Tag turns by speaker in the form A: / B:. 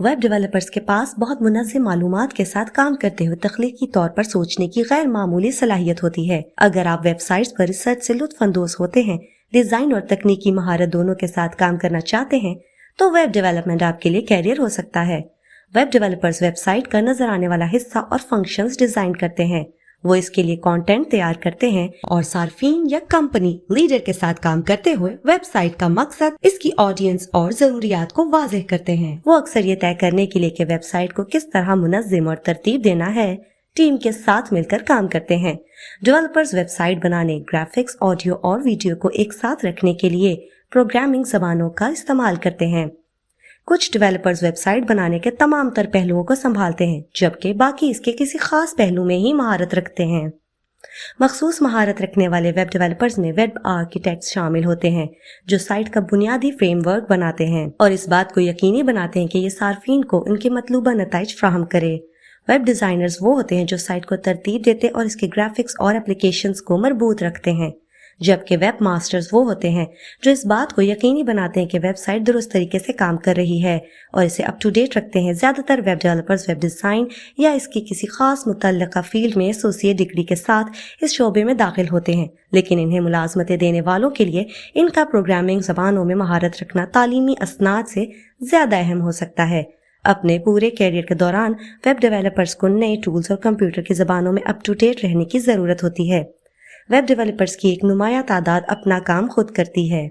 A: Web developers के पास बहुत मुनज़्ज़म मालूमात के साथ काम करते हुए तख्लीकी तौर पर सोचने की गैर मामूली सलाहियत होती है। अगर आप वेबसाइट्स पर रिसर्च से लुत्फ़अंदोज़ होते हैं, डिज़ाइन और तकनीकी महारत दोनों के साथ काम करना चाहते हैं, तो वेब डेवलपमेंट आपके लिए कैरियर हो सकता है। वेब डेवलपर्स वेबसाइट का नजर आने वाला हिस्सा और फंक्शंस डिजाइन करते हैं। वो इसके लिए कंटेंट तैयार करते हैं और सार्फिन या कंपनी लीडर के साथ काम करते हुए वेबसाइट का मकसद, इसकी ऑडियंस और जरूरियात को वाज़ेह करते हैं। वो अक्सर ये तय करने के लिए कि वेबसाइट को किस तरह मुनज़्ज़म और तरतीब देना है, टीम के साथ मिलकर काम करते हैं। डेवलपर्स वेबसाइट बनाने, ग्राफिक्स, ऑडियो और वीडियो को एक साथ रखने के लिए प्रोग्रामिंग ज़बानों का इस्तेमाल करते हैं। कुछ डेवलपर्स वेबसाइट बनाने के तमाम तर पहलुओं को संभालते हैं, जबकि बाकी इसके किसी खास पहलू में ही महारत रखते हैं। मखसूस महारत रखने वाले वेब डेवलपर्स में वेब आर्किटेक्ट्स शामिल होते हैं, जो साइट का बुनियादी फ्रेमवर्क बनाते हैं और इस बात को यकीनी बनाते हैं कि ये सार्फिन को इनके मतलूबा नताइज फ्राहम करे। वेब डिजाइनर्स वो होते हैं जो साइट को तरतीब देते और इसके ग्राफिक्स और एप्लीकेशंस को मरबूत रखते हैं, जबकि वेब मास्टर्स वो होते हैं जो इस बात को यकीनी बनाते हैं कि वेबसाइट दुरुस्त तरीके से काम कर रही है और इसे अप टू डेट रखते हैं। ज़्यादातर वेब डेवलपर्स वेब डिज़ाइन या इसकी किसी खास मुतल्लका फील्ड में एसोसिएट डिग्री के साथ इस शोबे में दाखिल होते हैं, लेकिन इन्हें मुलाजमतें देने वालों के लिए इनका प्रोग्रामिंग ज़बानों में महारत रखना तालीमी असनाद से ज़्यादा अहम हो सकता है। अपने पूरे कैरियर के दौरान वेब डेवलपर्स को नए टूल्स और कंप्यूटर की ज़बानों में अप टू डेट रहने की ज़रूरत होती है। वेब डेवलपर्स की एक नुमाया तादाद अपना काम खुद करती है।